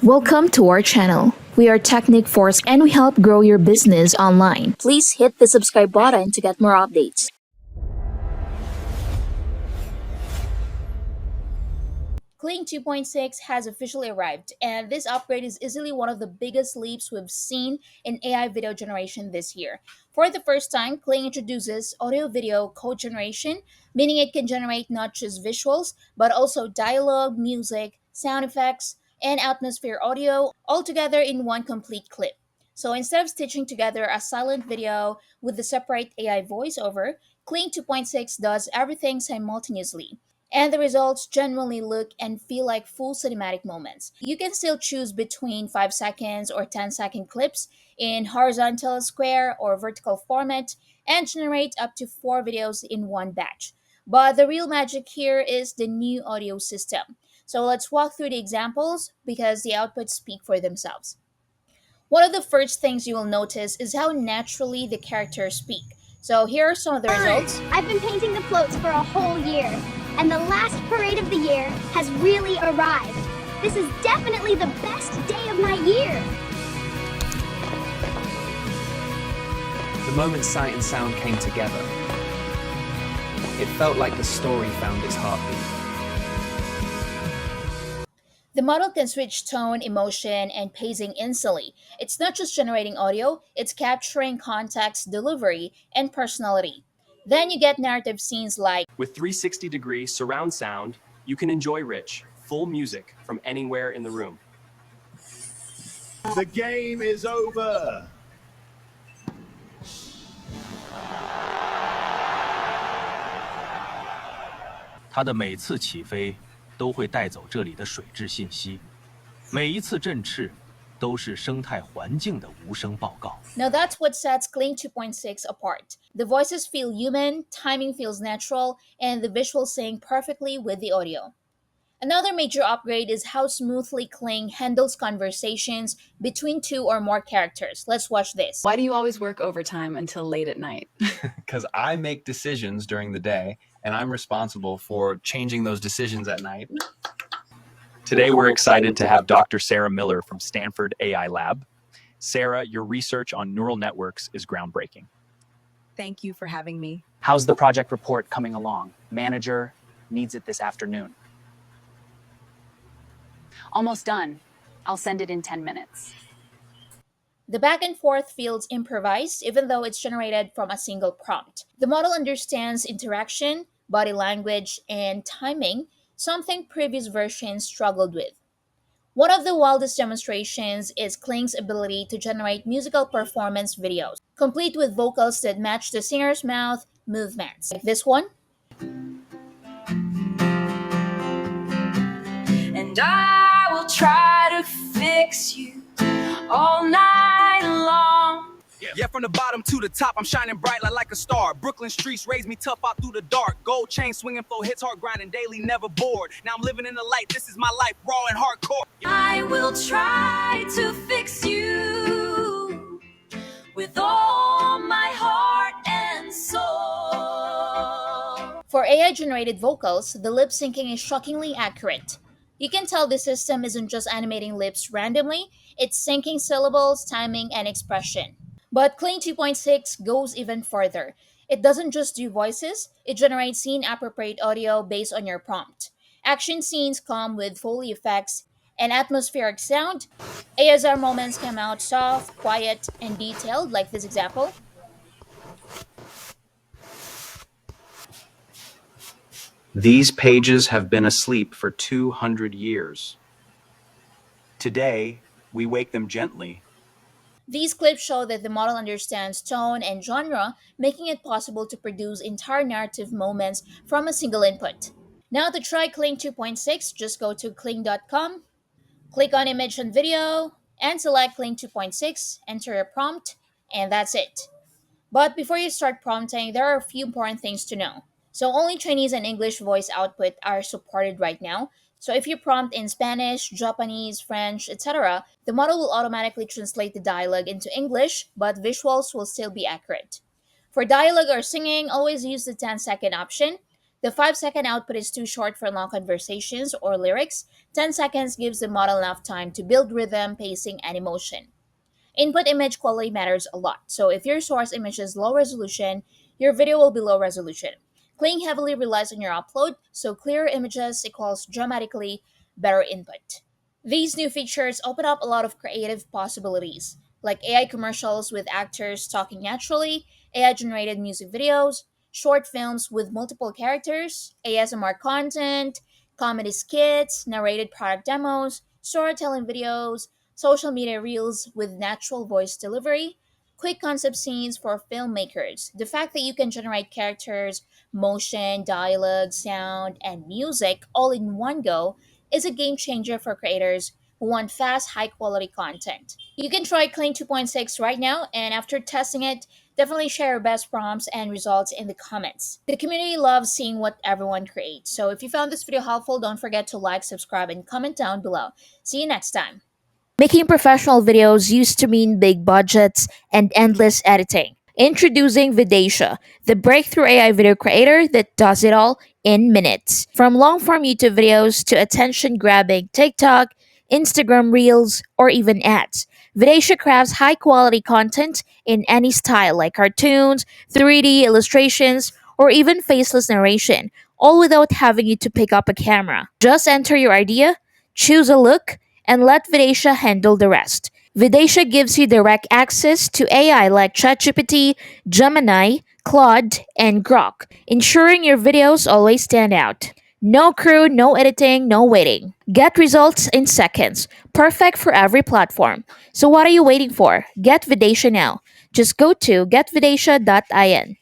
Welcome to our channel. We are Technic Force and we help grow your business online. Please hit the subscribe button to get more updates. Kling 2.6 has officially arrived, and this upgrade is easily one of the biggest leaps we've seen in AI video generation this year. For the first time, Kling introduces audio-video code generation, meaning it can generate not just visuals, but also dialogue, music, sound effects, and atmosphere audio all together in one complete clip. So instead of stitching together a silent video with the separate AI voiceover, Kling 2.6 does everything simultaneously, and the results genuinely look and feel like full cinematic moments. You can still choose between 5 seconds or 10-second clips in horizontal, square, or vertical format and generate up to 4 videos in one batch. But the real magic here is the new audio system. So let's walk through the examples because the outputs speak for themselves. One of the first things you will notice is how naturally the characters speak. So here are some of the results. I've been painting the floats for a whole year, and the last parade of the year has really arrived. This is definitely the best day of my year. The moment sight and sound came together, it felt like the story found its heartbeat. The model can switch tone, emotion, and pacing instantly. It's not just generating audio, it's capturing context, delivery, and personality. Then you get narrative scenes like, With 360-degree surround sound, you can enjoy rich, full music from anywhere in the room. The game is over. 它的每次起飞都会带走这里的水质信息，每一次振翅都是生态环境的无声报告。 Now that's what sets Kling 2.6 apart. The voices feel human, timing feels natural, and the visuals sync perfectly with the audio. Another major upgrade is how smoothly Kling handles conversations between 2 or more characters. Let's watch this. Why do you always work overtime until late at night? Because I make decisions during the day, and I'm responsible for changing those decisions at night. Today, we're excited to have Dr. Sarah Miller from Stanford AI Lab. Sarah, your research on neural networks is groundbreaking. Thank you for having me. How's the project report coming along? Manager needs it this afternoon. Almost done. I'll send it in 10 minutes. The back and forth feels improvised, even though it's generated from a single prompt. The model understands interaction, body language, and timing, something previous versions struggled with. One of the wildest demonstrations is Kling's ability to generate musical performance videos, complete with vocals that match the singer's mouth movements. Like this one. And I will try to fix you all night long. Yeah, from the bottom to the top, I'm shining bright like a star. Brooklyn streets raise me tough out through the dark. Gold chain swinging, flow hits, hard grinding daily, never bored. Now I'm living in the light, this is my life, raw and hardcore. I will try to fix you with all my heart and soul. For AI-generated vocals, the lip syncing is shockingly accurate. You can tell the system isn't just animating lips randomly, it's syncing syllables, timing, and expression. But Kling 2.6 goes even further. It doesn't just do voices, it generates scene-appropriate audio based on your prompt. Action scenes come with Foley effects and atmospheric sound. ASR moments come out soft, quiet, and detailed, like this example. These pages have been asleep for 200 years. Today, we wake them gently. These clips show that the model understands tone and genre, making it possible to produce entire narrative moments from a single input. Now to try Kling 2.6, just go to kling.com, click on Image and Video, and select Kling 2.6, enter your prompt, and that's it. But before you start prompting, there are a few important things to know. So only Chinese and English voice output are supported right now. So if you prompt in Spanish, Japanese, French, etc., the model will automatically translate the dialogue into English, but visuals will still be accurate. For dialogue or singing, always use the 10-second option. The 5-second output is too short for long conversations or lyrics. 10 seconds gives the model enough time to build rhythm, pacing, and emotion. Input image quality matters a lot. So if your source image is low resolution, your video will be low resolution. Kling heavily relies on your upload, so clearer images equals dramatically better input. These new features open up a lot of creative possibilities, like AI commercials with actors talking naturally, AI generated music videos, short films with multiple characters, ASMR content, comedy skits, narrated product demos, storytelling videos, social media reels with natural voice delivery, quick concept scenes for filmmakers. The fact that you can generate characters, motion, dialogue, sound, and music all in one go is a game changer for creators who want fast, high quality content. You can try Kling 2.6 right now, and after testing it, definitely share your best prompts and results in the comments. The community loves seeing what everyone creates. So if you found this video helpful, don't forget to like, subscribe, and comment down below. See you next time. Making professional videos used to mean big budgets and endless editing. Introducing Vidatia, the breakthrough AI video creator that does it all in minutes. From long form YouTube videos to attention grabbing TikTok, Instagram Reels, or even ads, Vidatia crafts high quality content in any style like cartoons, 3D illustrations, or even faceless narration, all without having you to pick up a camera. Just enter your idea, choose a look, and let Vidatia handle the rest. Vidatia gives you direct access to AI like ChatGPT, Gemini, Claude, and Grok, ensuring your videos always stand out. No crew, no editing, no waiting. Get results in seconds, perfect for every platform. So what are you waiting for? Get Vidatia now. Just go to getvidatia.in.